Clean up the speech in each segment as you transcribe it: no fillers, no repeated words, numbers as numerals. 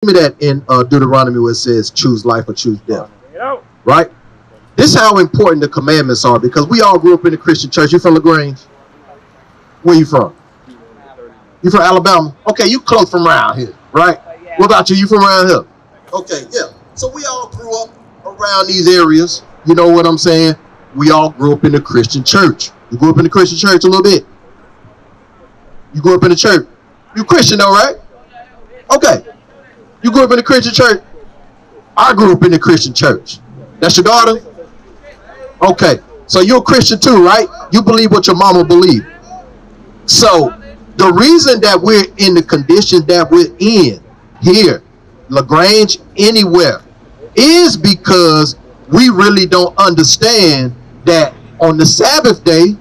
me that in Deuteronomy where it says choose life or choose death. Right? This is how important the commandments are, because we all grew up in the Christian church. You from LaGrange? Where you from? You from Alabama? Okay, you close from around here, right? What about you? You from around here? Okay, yeah. So we all grew up around these areas. You know what I'm saying? We all grew up in the Christian church. You grew up in the Christian church a little bit? You grew up in the church? You Christian though, right? Okay. You grew up in the Christian church? I grew up in the Christian church. That's your daughter? Okay. So you're a Christian too, right? You believe what your mama believed. So the reason that we're in the condition that we're in here, LaGrange, anywhere, is because we really don't understand that on the Sabbath day,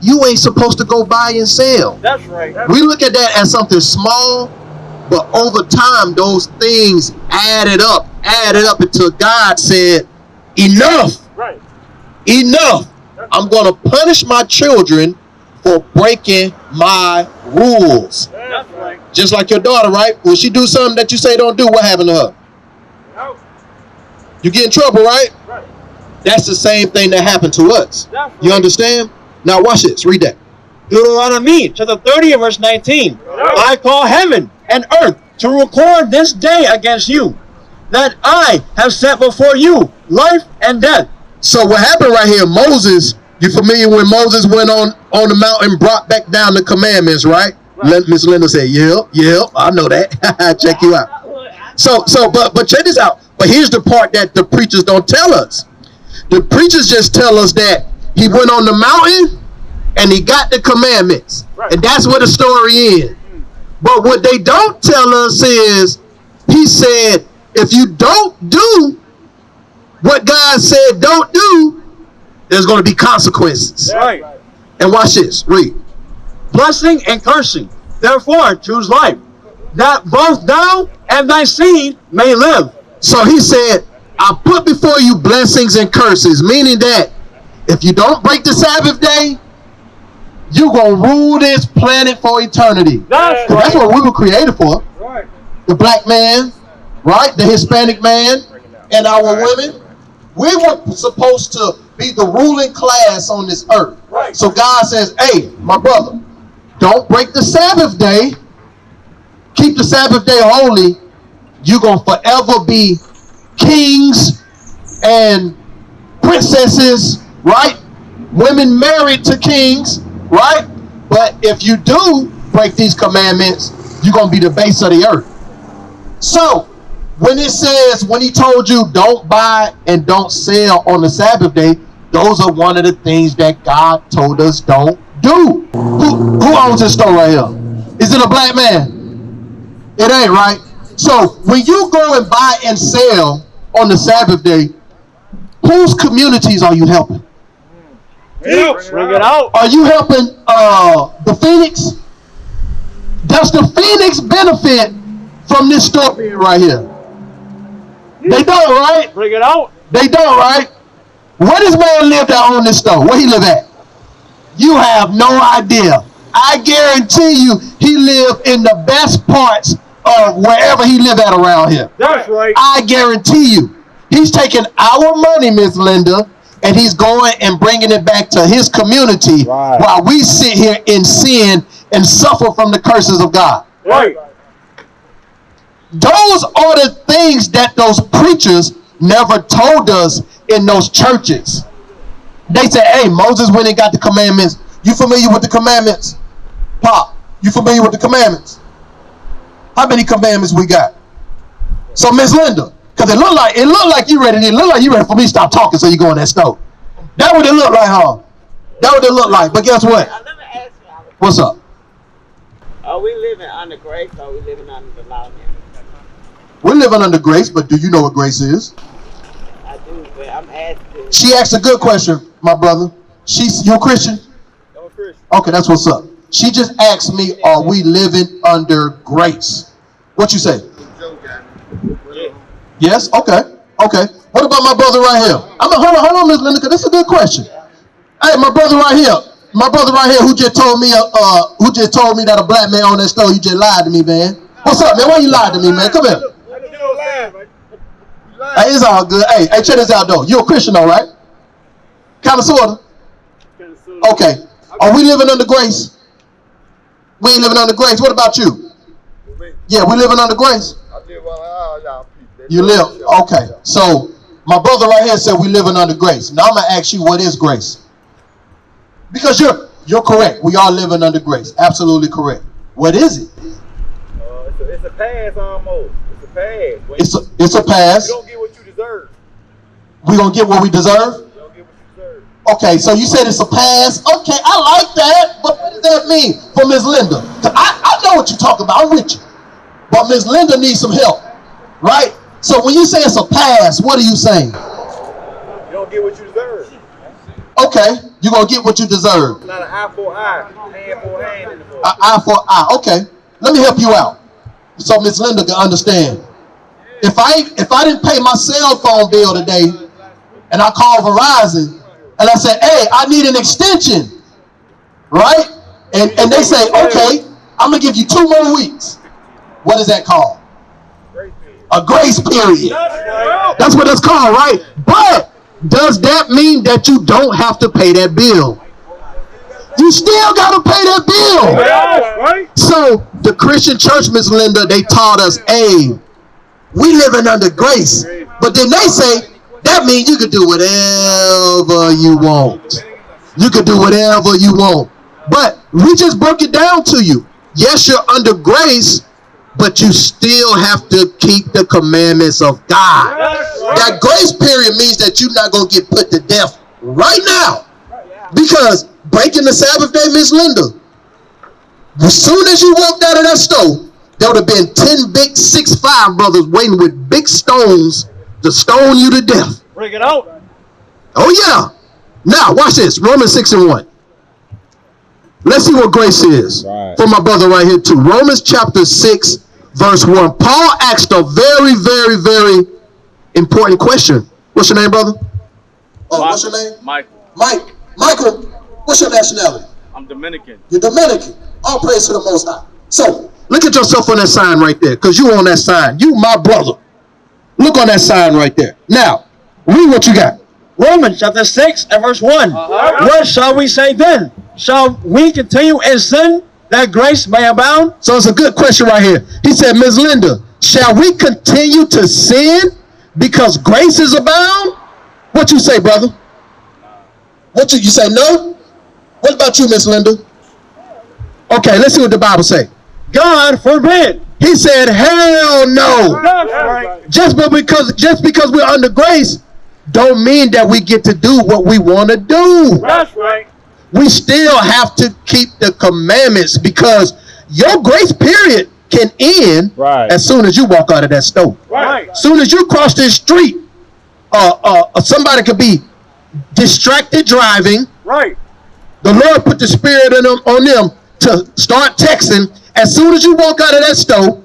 you ain't supposed to go buy and sell. That's right. We look at that as something small, but over time, those things added up until God said, enough. Right. Enough. I'm going to punish my children for breaking my rules. That's right. Just like your daughter, right? When she do something that you say don't do, what happened to her? No. You get in trouble, right? Right. That's the same thing that happened to us. Right. You understand? Now watch this. Read that. Deuteronomy chapter 30 verse 19. I call heaven and earth to record this day against you, that I have set before you life and death. So what happened right here, Moses, you familiar when Moses went on the mountain and brought back down the commandments, right? Miss Linda said, yeah, I know that. Check you out. But check this out. But here's the part that the preachers don't tell us. The preachers just tell us that he went on the mountain and he got the commandments. Right. And that's where the story is. But what they don't tell us is, he said, if you don't do what God said don't do, there's going to be consequences. Right. And watch this. Read. Blessing and cursing. Therefore, choose life, that both thou and thy seed may live. So he said, I put before you blessings and curses, meaning that if you don't break the Sabbath day, you're going to rule this planet for eternity. That's what we were created for. Right. The black man, right? The Hispanic man, and our women. We were supposed to be the ruling class on this earth. Right. So God says, hey, my brother, don't break the Sabbath day. Keep the Sabbath day holy. You're going to forever be kings and princesses, right? Women married to kings, right? But if you do break these commandments, you're going to be the base of the earth. So when it says, when he told you don't buy and don't sell on the Sabbath day, those are one of the things that God told us don't do. Who owns this store right here? Is it a black man? It ain't, right? So when you go and buy and sell on the Sabbath day, whose communities are you helping? Bring it out. Are you helping the Phoenix? Does the Phoenix benefit from this store being right here? They don't, right? Bring it out. They don't, right? Where does man live that own this store? Where he live at? You have no idea. I guarantee you he live in the best parts of wherever he live at around here. That's right. I guarantee you. He's taking our money, Miss Linda, and he's going and bringing it back to his community while we sit here in sin and suffer from the curses of God. Right. Those are the things that those preachers never told us in those churches. They said, hey, Moses went and got the commandments. You familiar with the commandments? Pop, you familiar with the commandments? How many commandments we got? So Miss Linda, because it looked like you ready. It looked like you ready for me to stop talking so you go in that stove. That what it looked like, huh? That what it looked like. But guess what? Let me ask you. What's up? Are we living under grace or are we living under the law now? We're living under grace, but do you know what grace is? I do, but I'm asking. She asked a good question, my brother. You a Christian? I'm a Christian. Okay, that's what's up. She just asked me, are we living under grace? What you say? Yes? Okay. Okay. What about my brother right here? Hold on, Miss Linda, because this is a good question. Hey, my brother right here. My brother right here who just told me that a black man on that store, you just lied to me, man. What's up, man? Why you lied to me, man? Come here. Hey, it's all good. Hey, check this out though. You a Christian though, right? Kind of, sorta. Okay. Are we living under grace? We ain't living under grace. What about you? Yeah, we living under grace. You live. Okay. So my brother right here said we living under grace. Now I'm gonna ask you, what is grace? Because you're correct. We are living under grace. Absolutely correct. What is it? It's a pass almost. It's a pass. It's a pass. You don't get what you deserve. We gonna get what we deserve? You don't get what you deserve. Okay, so you said it's a pass. Okay, I like that. But what does that mean for Ms. Linda? I know what you're talking about. I'm with you. But Ms. Linda needs some help, right? So when you say it's a pass, what are you saying? You don't get what you deserve. Okay, you're going to get what you deserve. It's not an eye for eye, hand for hand anymore. An eye for eye. Okay, let me help you out so Ms. Linda can understand. If I didn't pay my cell phone bill today and I called Verizon and I said, hey, I need an extension, right? And they say, okay, I'm going to give you 2 more weeks. What is that called? A grace period. That's what it's called, right? But does that mean that you don't have to pay that bill? You still got to pay that bill. So the Christian church, Miss Linda, they taught us, hey, we living under grace. But then they say, that means you can do whatever you want. You can do whatever you want. But we just broke it down to you. Yes, you're under grace, but you still have to keep the commandments of God. That grace period means that you're not going to get put to death right now. Because breaking the Sabbath day, Miss Linda, as soon as you walked out of that store, there would have been 10 big 6'5" brothers waiting with big stones to stone you to death. Bring it out. Oh yeah. Now watch this. Romans 6:1. Let's see what grace is. Right. For my brother right here too. Romans chapter 6 verse 1. Paul asked a very, very, very important question. What's your name, brother? Oh, what's your name? Michael. Mike. Michael, what's your nationality? I'm Dominican. You're Dominican. All praise to the Most High. So, look at yourself on that sign right there, because you on that sign. You my brother. Look on that sign right there. Now, read what you got. Romans chapter 6 and verse 1. What shall we say then? Shall we continue in sin that grace may abound? So it's a good question right here. He said, Ms. Linda, shall we continue to sin because grace is abound? What you say, brother? What you say no? What about you, Miss Linda? Okay, let's see what the Bible say. God forbid. He said, hell no. That's right. Just because we're under grace don't mean that we get to do what we want to do. That's right. We still have to keep the commandments, because your grace period can end as soon as you walk out of that store. Right. As soon as you cross this street, somebody could be distracted driving. Right. The Lord put the spirit on them to start texting. As soon as you walk out of that store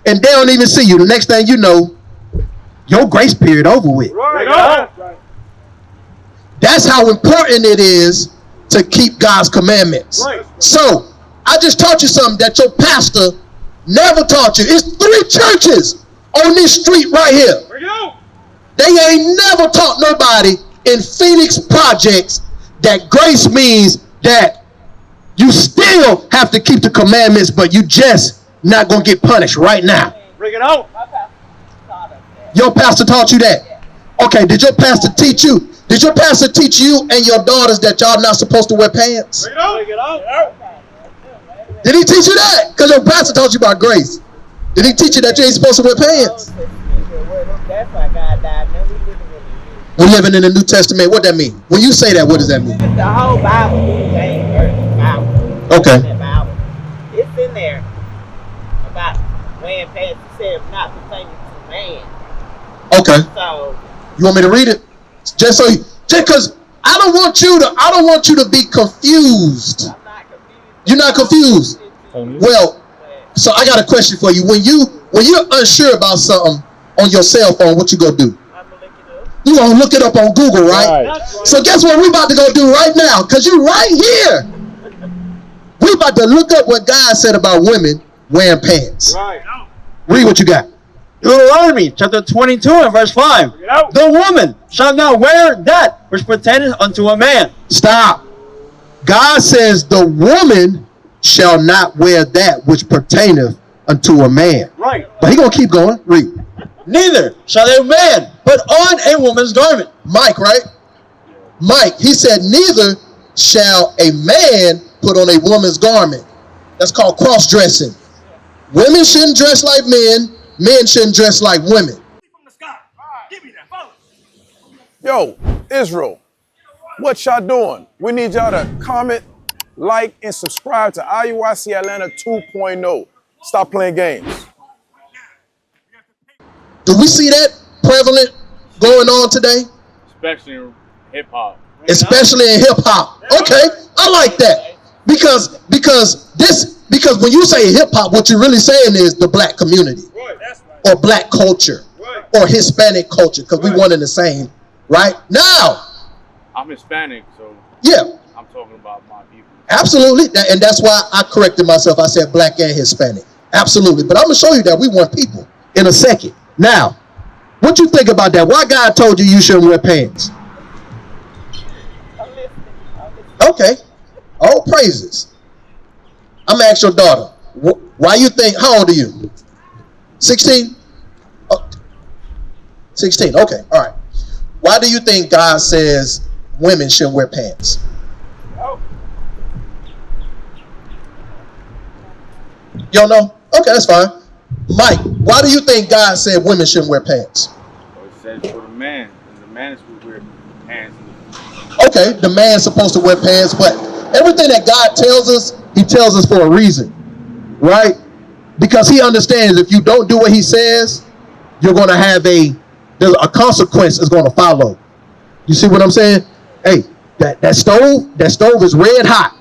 and they don't even see you, the next thing you know, your grace period over with. Right. That's how important it is to keep God's commandments. Right. So, I just taught you something that your pastor never taught you. It's 3 churches on this street right here. They ain't never taught nobody in Phoenix Projects that grace means that you still have to keep the commandments, but you just not going to get punished right now. Bring it out. Your pastor taught you that? Okay, did your pastor teach you? Did your pastor teach you and your daughters that y'all not supposed to wear pants? Bring it out. Did he teach you that? Because your pastor taught you about grace. Did he teach you that you ain't supposed to wear pants? That's why God died. Now We're living in the New Testament. What that mean? When you say that, what does that mean? the whole Bible, ain't Bible. Okay. The Bible. It's in there about wearing pants. It said not pertaining to man. Okay. So You want me to read it? Just because I don't want you to be confused. I'm not confused. You're not confused. Well, so I got a question for you. When you're unsure about something on your cell phone, what you gonna do? I'm gonna look it up. You gonna look it up on Google, right? Right. So guess what we about to go do right now? Because you right here. We about to look up what God said about women wearing pants. Right. Read what you got. Deuteronomy chapter 22 and verse 5. The woman shall not wear that which pertaineth unto a man. Stop. God says the woman shall not wear that which pertaineth unto a man. Right. But he gonna keep going. Read. Neither shall a man put on a woman's garment. Mike, right? Mike, he said, neither shall a man put on a woman's garment. That's called cross-dressing. Women shouldn't dress like men. Men shouldn't dress like women. Yo, Israel, what y'all doing? We need y'all to comment, like, and subscribe to IUIC Atlanta 2.0. Stop playing games. Do we see that prevalent going on today? Especially in hip hop. Especially in hip hop. Okay, I like that. Because when you say hip hop, what you're really saying is the black community. Or black culture. Or Hispanic culture, because we one in the same. Right? Now. I'm Hispanic, so yeah. I'm talking about my people. Absolutely. And that's why I corrected myself. I said black and Hispanic. Absolutely. But I'm going to show you that we want people in a second. Now, what you think about that? Why God told you shouldn't wear pants? Okay. All praises. I'm going to ask your daughter. Why you think, how old are you? 16? Oh, 16. Okay. All right. Why do you think God says women shouldn't wear pants? You don't know? Okay, that's fine. Mike, why do you think God said women shouldn't wear pants? Well, it says for the man, and the man is supposed to wear pants. Okay, the man's supposed to wear pants, but everything that God tells us, he tells us for a reason, right? Because he understands if you don't do what he says, you're going to have a consequence is going to follow. You see what I'm saying? Hey, that stove is red hot.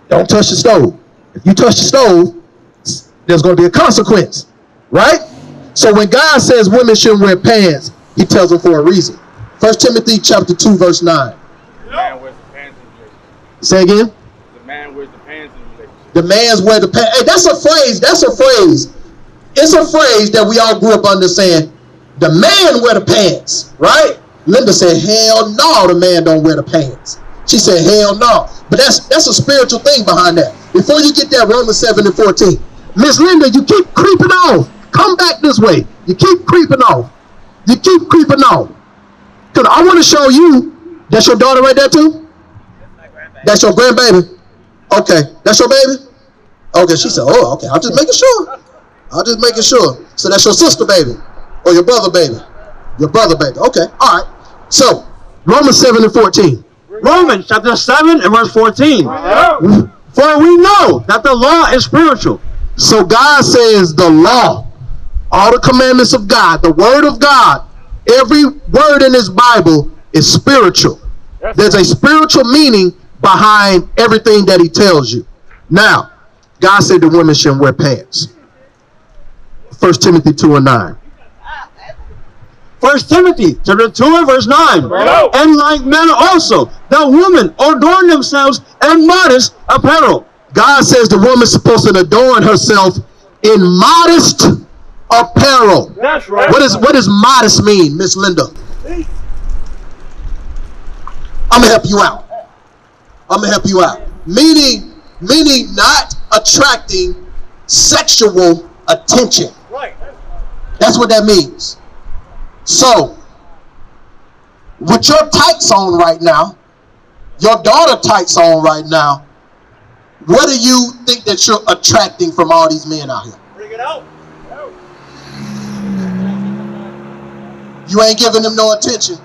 Don't touch the stove. If you touch the stove, there's going to be a consequence, right? So when God says women shouldn't wear pants, he tells them for a reason. 1 Timothy chapter 2, verse 9. The man wears the pants in the relationship. Say again? The man wears the pants in the relationship. The man's wear the pants. Hey, that's a phrase. That's a phrase. It's a phrase that we all grew up under saying, the man wear the pants, right? Linda said, hell no, the man don't wear the pants. She said, hell no. But that's a spiritual thing behind that. Before you get that, Romans 7 and 14. Miss Linda, you keep creeping off. Come back this way. You keep creeping off. You keep creeping off. Because I want to show you, that's your daughter right there too? That's your grandbaby? Okay. That's your baby? Okay, she said, oh, okay. I'm just making sure. I'm just making sure. So that's your sister baby? Or your brother baby? Your brother baby. Okay, all right. So, Romans 7 and 14. Romans chapter 7 and verse 14. For we know that the law is spiritual. So God says the law, all the commandments of God, the word of God, every word in this Bible is spiritual. There's a spiritual meaning behind everything that he tells you. Now, God said the women shouldn't wear pants. 1 Timothy 2 and 9. 1 Timothy chapter 2 and verse 9. And like men also, the women adorn themselves in modest apparel. God says the woman's supposed to adorn herself in modest apparel. That's right. What does modest mean, Miss Linda? I'm gonna help you out. I'm gonna help you out. Meaning not attracting sexual attention. Right. That's what that means. So, with your tights on right now, your daughter tights on right now, what do you think that you're attracting from all these men out here? Bring it out. You ain't giving them no attention.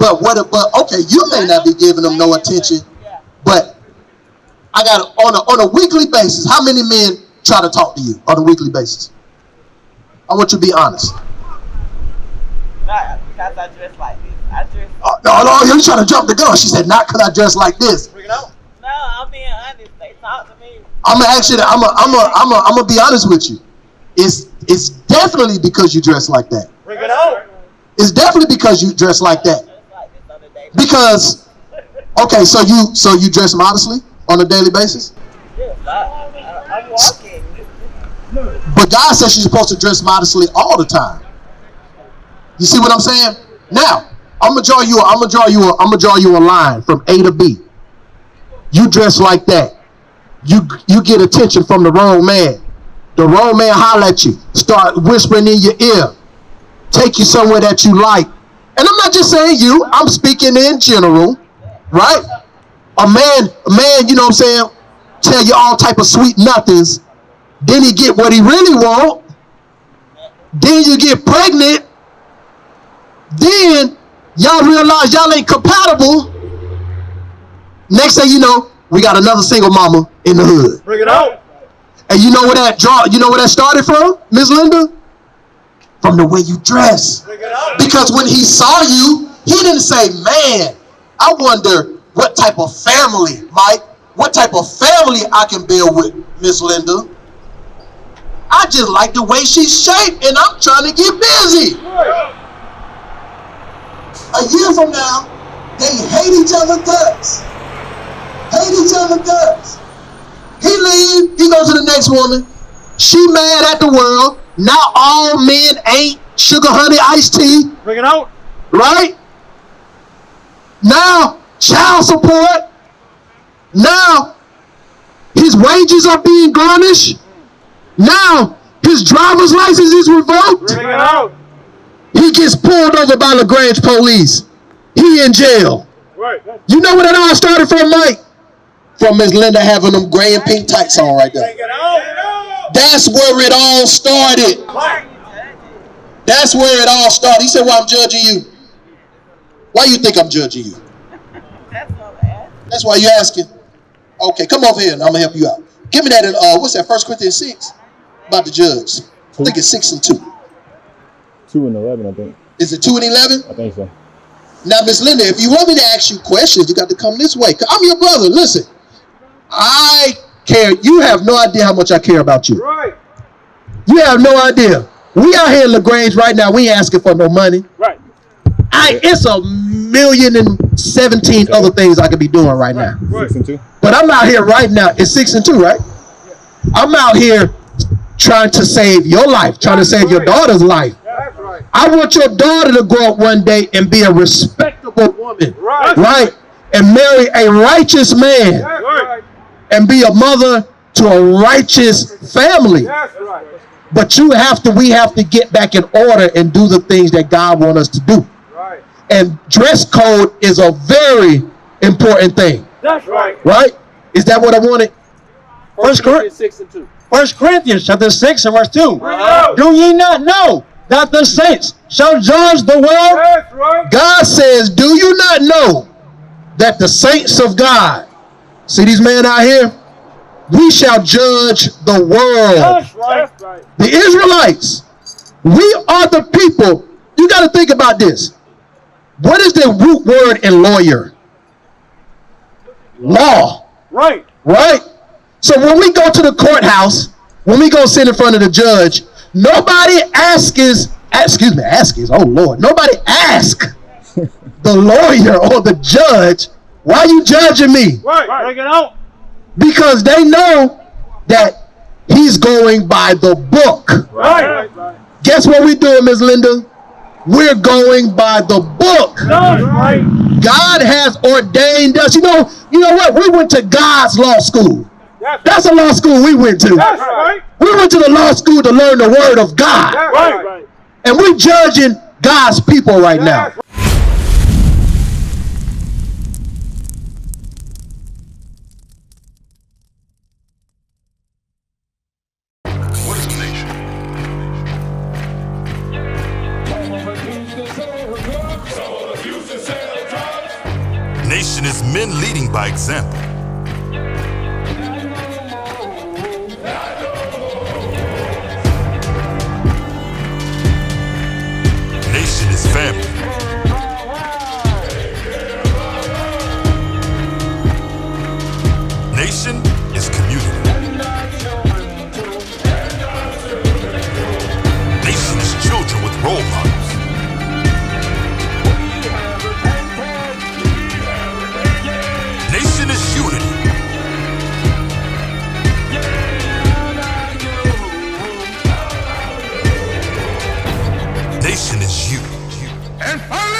But okay, you may not be giving them no attention, but I got on a weekly basis, how many men try to talk to you on a weekly basis? I want you to be honest. Not because I dress like this. I dress. No, you're trying to jump the gun. She said, not because I dress like this. Bring it out. No, I'm being honest. They talk to me. I'm gonna ask you that. I'm gonna be honest with you. It's definitely because you dress like that. Bring it out. It's definitely because you dress like that. Because, okay, so you dress modestly on a daily basis. Yes, I'm walking. But God says she's supposed to dress modestly all the time. You see what I'm saying? Now, I'm gonna draw you a line from A to B. You dress like that. You get attention from the wrong man. The wrong man holler at you, start whispering in your ear, take you somewhere that you like. And I'm not just saying you, I'm speaking in general, right? A man, you know what I'm saying, tell you all type of sweet nothings, then he get what he really want, then you get pregnant, then y'all realize y'all ain't compatible. Next thing you know, we got another single mama in the hood. Bring it out. And you know where that started from, Ms. Linda? From the way you dress. Because when he saw you, he didn't say, man, I wonder what type of family, Mike, what type of family I can build with Ms. Linda. I just like the way she's shaped and I'm trying to get busy. A year from now, they hate each other guts. Hate each other guts. He leave, he goes to the next woman. She mad at the world. Now all men ain't sugar, honey, iced tea. Bring it out. Right? Now, child support. Now, his wages are being garnished. Now, his driver's license is revoked. Bring it out. He gets pulled over by LaGrange police. He in jail. Right. You know where that all started from, Mike? From Ms. Linda having them gray and pink tights on right there. Bring it out. That's where it all started. That's where it all started. He said, well, I'm judging you. Why you think I'm judging you? That's why you asking. Okay, come over here and I'm going to help you out. Give me that in, what's that, 1 Corinthians 6? About the judge. I think it's 6 and 2. 2 and 11, I think. Is it 2 and 11? I think so. Now, Miss Linda, if you want me to ask you questions, you got to come this way. I'm your brother. Listen, I care. You have no idea how much I care about you. Right. You have no idea. We out here in LaGrange right now. We ain't asking for no money. Right. It's 1,017 other things I could be doing right now. 6 and 2. But I'm out here right now. It's 6 and 2, right? I'm out here trying to save your life, trying to save your daughter's life. That's right. I want your daughter to grow up one day and be a respectable woman, right? And marry a righteous man, That's right. and be a mother to a righteous family. That's right. But we have to get back in order and do the things that God wants us to do. Right. And dress code is a very important thing, That's right. right? Is that what I wanted? 1 Corinthians 6 and 2. 1 Corinthians chapter 6 and verse 2. Bring it out. Do ye not know that the saints shall judge the world? That's right. God says, do you not know that the saints of God, see these men out here? We shall judge the world. That's right. That's right. The Israelites, we are the people. You got to think about this. What is the root word in lawyer? Law, Right. right? So when we go to the courthouse, when we go sit in front of the judge, nobody asks, oh Lord, nobody asks the lawyer or the judge, why are you judging me? Right. Bring it out. Because they know that he's going by the book. Right. Guess what we're doing, Ms. Linda? We're going by the book. That's right. God has ordained us. You know what? We went to God's law school. That's a law school we went to. That's right. We went to the law school to learn the word of God. That's right. And we're judging God's people right now. What is a nation? Nation is men leading by example. Nation is family. Nation is community. Nation is children with role models. Nation is unity. nation is you. And finally,